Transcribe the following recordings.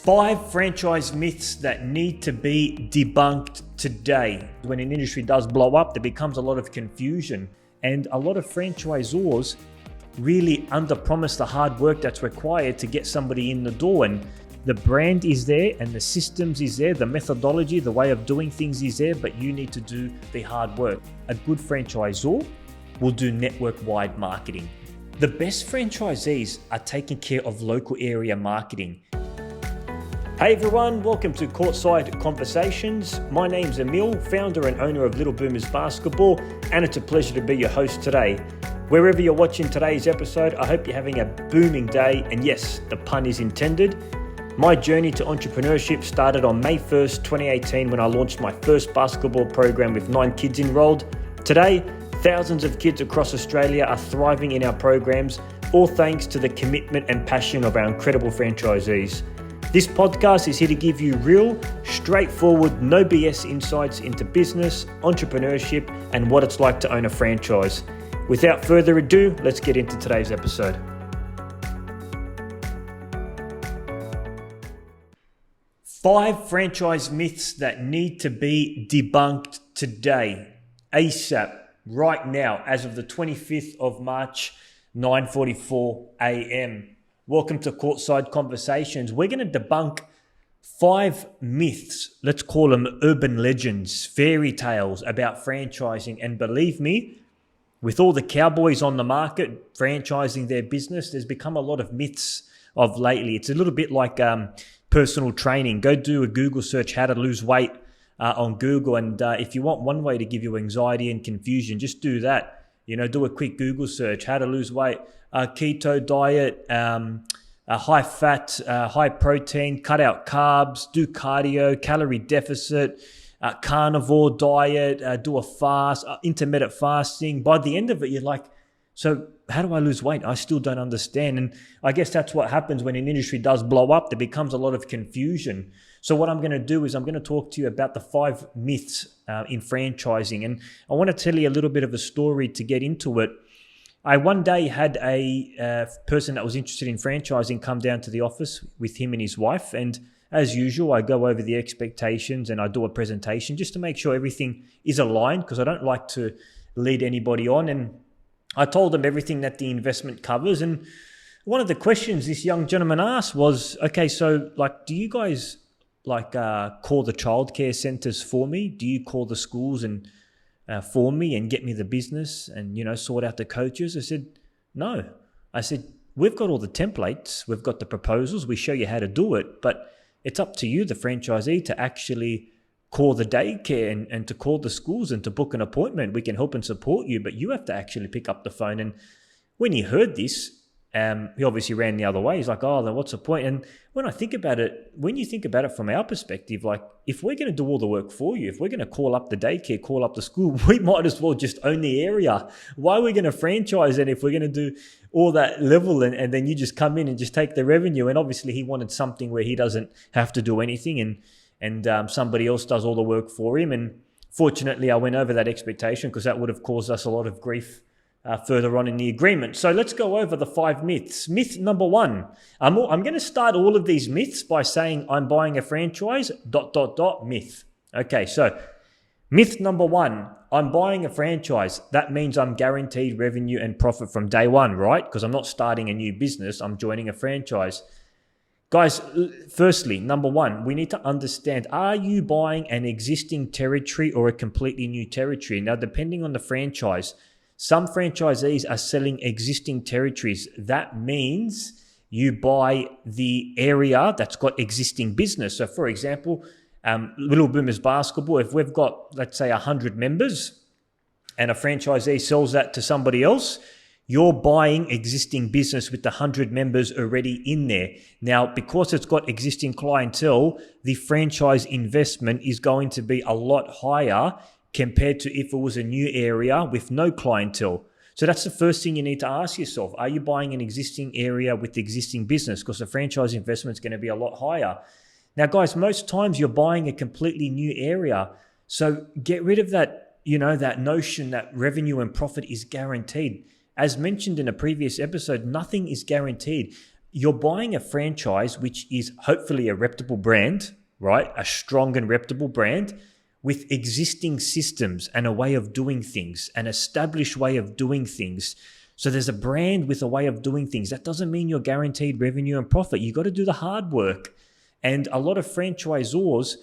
5 franchise myths that need to be debunked today. When an industry does blow up, there becomes a lot of confusion, and a lot of franchisors really underpromise the hard work that's required to get somebody in the door. And the brand is there and the systems is there, the methodology, the way of doing things is there, but you need to do the hard work. A good franchisor will do network-wide marketing. The best franchisees are taking care of local area marketing. Hey everyone, welcome to Courtside Conversations. My name's Emil, founder and owner of Little Boomers Basketball, and it's a pleasure to be your host today. Wherever you're watching today's episode, I hope you're having a booming day, and yes, the pun is intended. My journey to entrepreneurship started on May 1st, 2018 when I launched my first basketball program with 9 kids enrolled. Today, thousands of kids across Australia are thriving in our programs, all thanks to the commitment and passion of our incredible franchisees. This podcast is here to give you real, straightforward, no BS insights into business, entrepreneurship, and what it's like to own a franchise. Without further ado, let's get into today's episode. Five franchise myths that need to be debunked today, ASAP, right now, as of the 25th of March, 9:44 a.m. Welcome to Courtside Conversations. We're going to debunk 5 myths, let's call them urban legends, fairy tales about franchising. And believe me, with all the cowboys on the market franchising their business, there's become a lot of myths of lately. It's a little bit like personal training. Go do a Google search, how to lose weight on Google. And if you want one way to give you anxiety and confusion, just do that. Do a quick Google search, how to lose weight. Keto diet, high fat, high protein, cut out carbs, do cardio, calorie deficit, carnivore diet, do a fast, intermittent fasting. By the end of it, you're like, so how do I lose weight? I still don't understand. And I guess that's what happens when an industry does blow up. There becomes a lot of confusion. So what I'm going to do is I'm going to talk to you about the 5 myths in franchising. And I want to tell you a little bit of a story to get into it. I one day had a person that was interested in franchising come down to the office with him and his wife. And as usual, I go over the expectations and I do a presentation just to make sure everything is aligned, because I don't like to lead anybody on. And I told them everything that the investment covers. And one of the questions this young gentleman asked was, okay, so do you guys call the childcare centers for me? Do you call the schools and for me and get me the business and, sort out the coaches? I said, no. I said, we've got all the templates. We've got the proposals. We show you how to do it. But it's up to you, the franchisee, to actually call the daycare and to call the schools and to book an appointment. We can help and support you, but you have to actually pick up the phone. And when he heard this, he obviously ran the other way. He's like, oh, then what's the point? And when you think about it from our perspective, if we're going to do all the work for you, if we're going to call up the daycare, call up the school, we might as well just own the area. Why are we going to franchise it if we're going to do all that level and then you just come in and just take the revenue? And obviously he wanted something where he doesn't have to do anything and somebody else does all the work for him. And fortunately, I went over that expectation because that would have caused us a lot of grief further on in the agreement. So let's go over the 5 myths. Myth number 1. I'm going to start all of these myths by saying I'm buying a franchise, ... myth. Okay, so myth number 1, I'm buying a franchise. That means I'm guaranteed revenue and profit from day one, right? Because I'm not starting a new business. I'm joining a franchise. Guys, firstly, number 1, we need to understand, are you buying an existing territory or a completely new territory? Now, depending on the franchise, some franchisees are selling existing territories. That means you buy the area that's got existing business. So for example, Little Boomers Basketball, if we've got, let's say, 100 members and a franchisee sells that to somebody else, you're buying existing business with the 100 members already in there. Now, because it's got existing clientele, the franchise investment is going to be a lot higher compared to if it was a new area with no clientele. So that's the first thing you need to ask yourself. Are you buying an existing area with existing business? Because the franchise investment is going to be a lot higher. Now, guys, most times you're buying a completely new area. So get rid of that, that notion that revenue and profit is guaranteed. As mentioned in a previous episode, nothing is guaranteed. you're buying a franchise which is hopefully a reputable brand, right? A strong and reputable brand with existing systems and a way of doing things, an established way of doing things. So there's a brand with a way of doing things. That doesn't mean you're guaranteed revenue and profit. You got to do the hard work. And a lot of franchisors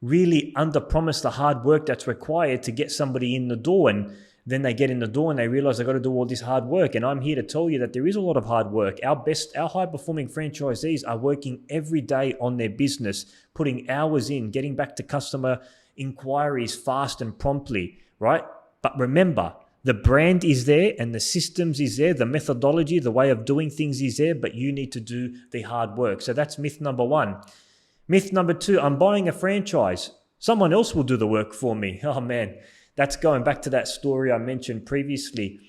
really under-promise the hard work that's required to get somebody in the door. And then they get in the door and they realize they got to do all this hard work. And I'm here to tell you that there is a lot of hard work. Our high-performing franchisees are working every day on their business, putting hours in, getting back to customer inquiries fast and promptly, right? But remember, the brand is there and the systems is there, the methodology, the way of doing things is there, but you need to do the hard work. So that's myth number one. Myth number two, I'm buying a franchise. Someone else will do the work for me. Oh man, that's going back to that story I mentioned previously.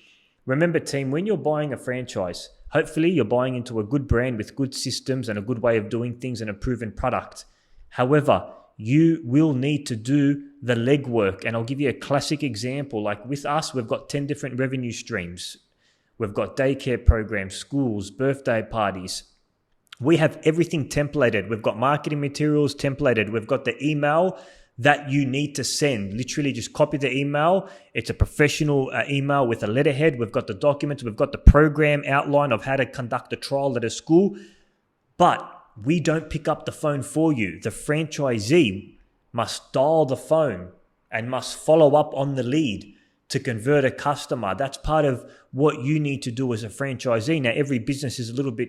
Remember team, when you're buying a franchise, hopefully you're buying into a good brand with good systems and a good way of doing things and a proven product. However, you will need to do the legwork. And I'll give you a classic example. Like with us, we've got 10 different revenue streams. We've got daycare programs, schools, birthday parties. We have everything templated. We've got marketing materials templated. We've got the email that you need to send. Literally just copy the email. It's a professional email with a letterhead. We've got the documents. We've got the program outline of how to conduct a trial at a school. But we don't pick up the phone for you. The franchisee must dial the phone and must follow up on the lead to convert a customer. That's part of what you need to do as a franchisee. Now, every business is a little bit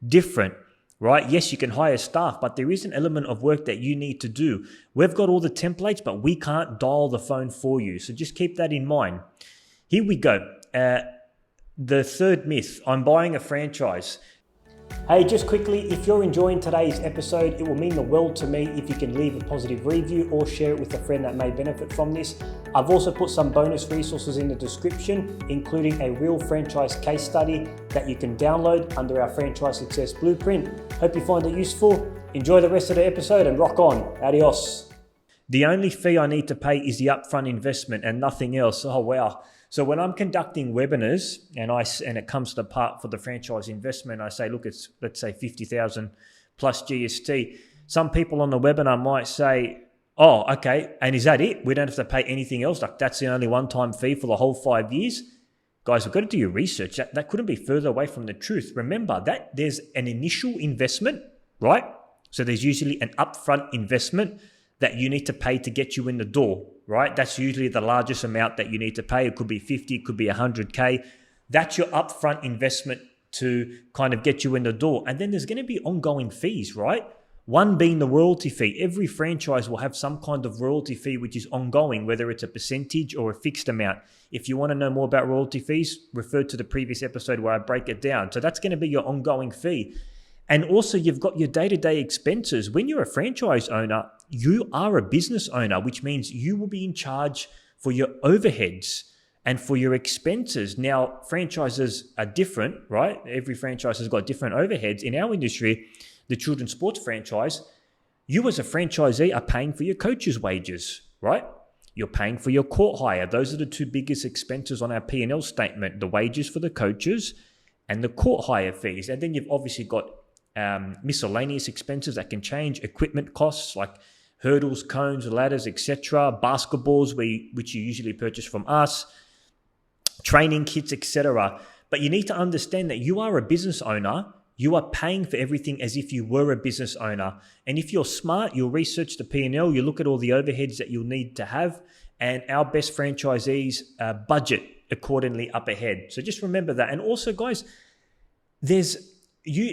different, right? Yes, you can hire staff, but there is an element of work that you need to do. We've got all the templates, but we can't dial the phone for you. So just keep that in mind. Here we go. The third myth, I'm buying a franchise. Hey, just quickly, if you're enjoying today's episode, it will mean the world to me if you can leave a positive review or share it with a friend that may benefit from this. I've also put some bonus resources in the description, including a real franchise case study that you can download under our Franchise Success Blueprint. Hope you find it useful. Enjoy the rest of the episode and rock on. Adios. The only fee I need to pay is the upfront investment and nothing else. Oh, wow. So when I'm conducting webinars and it comes to the part for the franchise investment, I say, look, it's, let's say 50,000 plus GST. Some people on the webinar might say, oh, okay. And is that it? We don't have to pay anything else. Like that's the only one-time fee for the whole 5 years. Guys, we've got to do your research. That couldn't be further away from the truth. Remember that there's an initial investment, right? So there's usually an upfront investment that you need to pay to get you in the door, right? That's usually the largest amount that you need to pay. It could be 50, it could be 100K. That's your upfront investment to kind of get you in the door. And then there's going to be ongoing fees, right? One being the royalty fee. Every franchise will have some kind of royalty fee which is ongoing, whether it's a percentage or a fixed amount. If you want to know more about royalty fees, refer to the previous episode where I break it down. So that's going to be your ongoing fee. And also you've got your day-to-day expenses. When you're a franchise owner, you are a business owner, which means you will be in charge for your overheads and for your expenses. Now, franchises are different, right? Every franchise has got different overheads. In our industry, the children's sports franchise, you as a franchisee are paying for your coaches' wages, right? You're paying for your court hire. Those are the two biggest expenses on our P&L statement, the wages for the coaches and the court hire fees. And then you've obviously got miscellaneous expenses that can change, equipment costs like hurdles, cones, ladders, etc., basketballs, which you usually purchase from us, training kits, etc. But you need to understand that you are a business owner. You are paying for everything as if you were a business owner. And if you're smart, you'll research the P&L, you look at all the overheads that you'll need to have, and our best franchisees budget accordingly up ahead. So just remember that. And also, guys,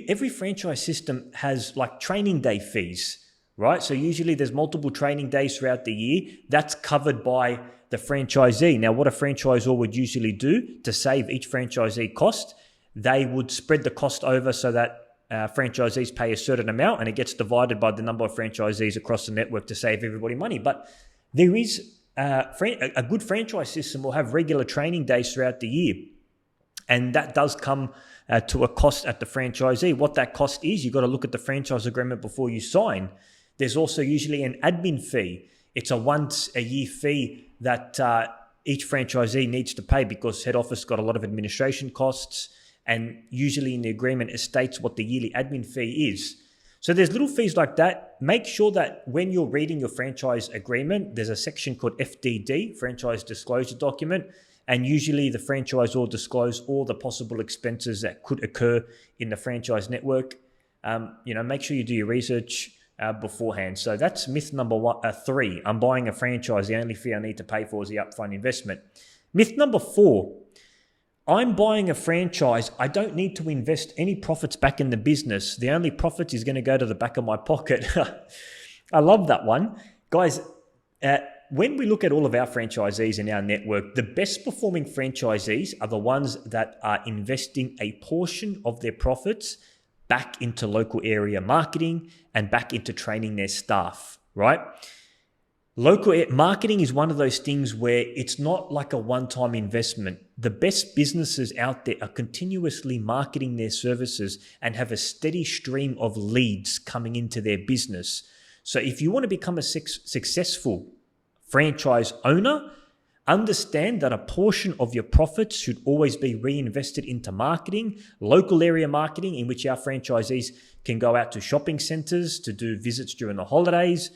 every franchise system has like training day fees, right? So usually there's multiple training days throughout the year. That's covered by the franchisee. Now, what a franchisor would usually do to save each franchisee cost, they would spread the cost over so that franchisees pay a certain amount and it gets divided by the number of franchisees across the network to save everybody money. But there is a good franchise system will have regular training days throughout the year. And that does come to a cost at the franchisee. What that cost is, you've got to look at the franchise agreement before you sign. There's also usually an admin fee. It's a once a year fee that each franchisee needs to pay because head office got a lot of administration costs. And usually in the agreement, it states what the yearly admin fee is. So there's little fees like that. Make sure that when you're reading your franchise agreement, there's a section called FDD, Franchise Disclosure Document, and usually the franchisor will disclose all the possible expenses that could occur in the franchise network. Make sure you do your research beforehand. So that's myth number 3. I'm buying a franchise. The only fee I need to pay for is the upfront investment. Myth number 4. I'm buying a franchise. I don't need to invest any profits back in the business. The only profit is going to go to the back of my pocket. I love that one. Guys, when we look at all of our franchisees in our network, the best performing franchisees are the ones that are investing a portion of their profits back into local area marketing and back into training their staff, right? Local marketing is one of those things where it's not like a one-time investment. The best businesses out there are continuously marketing their services and have a steady stream of leads coming into their business. So if you want to become a successful franchise owner, understand that a portion of your profits should always be reinvested into marketing, local area marketing, in which our franchisees can go out to shopping centers to do visits during the holidays,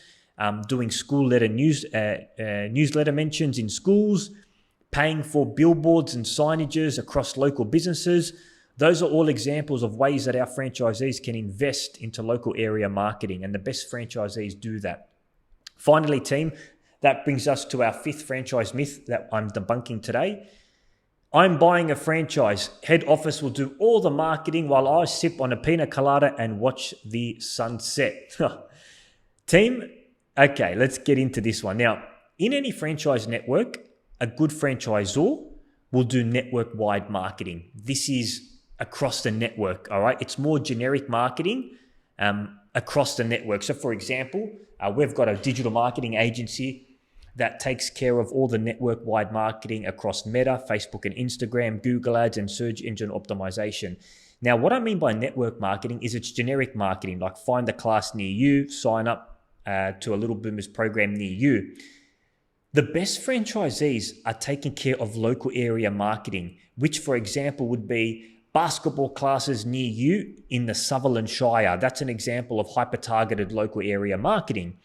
doing school letter newsletter mentions in schools, paying for billboards and signages across local businesses. Those are all examples of ways that our franchisees can invest into local area marketing, and the best franchisees do that. Finally, team, that brings us to our 5th franchise myth that I'm debunking today. I'm buying a franchise. Head office will do all the marketing while I sip on a pina colada and watch the sunset. Team, okay, let's get into this one. Now, in any franchise network, a good franchisor will do network-wide marketing. This is across the network, all right? It's more generic marketing across the network. So, for example, we've got a digital marketing agency that takes care of all the network-wide marketing across Meta, Facebook and Instagram, Google Ads, and search engine optimization. Now, what I mean by network marketing is it's generic marketing, like find a class near you, sign up to a Little Boomers program near you. The best franchisees are taking care of local area marketing, which, for example, would be basketball classes near you in the Sutherland Shire. That's an example of hyper-targeted local area marketing.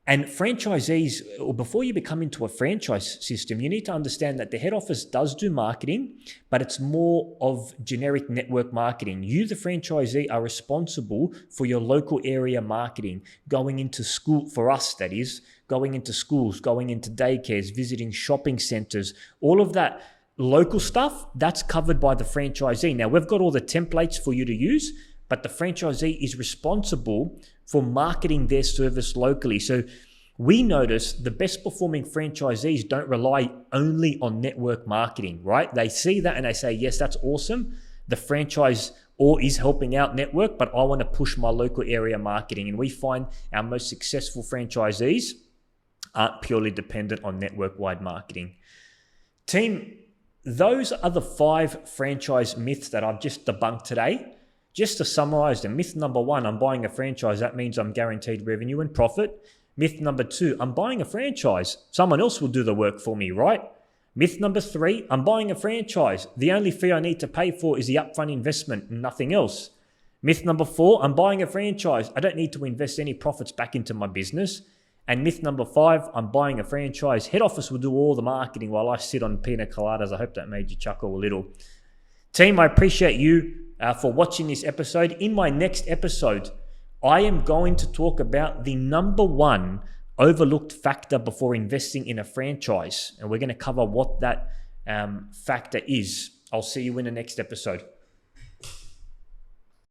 And franchisees, or before you become into a franchise system, you need to understand that the head office does do marketing, but it's more of generic network marketing. You, the franchisee, are responsible for your local area marketing, going into school, for us that is, going into schools, going into daycares, visiting shopping centers, all of that local stuff, that's covered by the franchisee. Now, we've got all the templates for you to use, but the franchisee is responsible for marketing their service locally. So we notice the best performing franchisees don't rely only on network marketing, right? They see that and they say, yes, that's awesome. The franchise or is helping out network, but I want to push my local area marketing. And we find our most successful franchisees aren't purely dependent on network-wide marketing. Team, those are the 5 franchise myths that I've just debunked today. Just to summarize them, myth number 1, I'm buying a franchise. That means I'm guaranteed revenue and profit. Myth number 2, I'm buying a franchise. Someone else will do the work for me, right? Myth number 3, I'm buying a franchise. The only fee I need to pay for is the upfront investment and nothing else. Myth number 4, I'm buying a franchise. I don't need to invest any profits back into my business. And myth number 5, I'm buying a franchise. Head office will do all the marketing while I sit on pina coladas. I hope that made you chuckle a little. Team, I appreciate you for watching this episode. In my next episode, I am going to talk about the number 1 overlooked factor before investing in a franchise. And we're going to cover what that factor is. I'll see you in the next episode.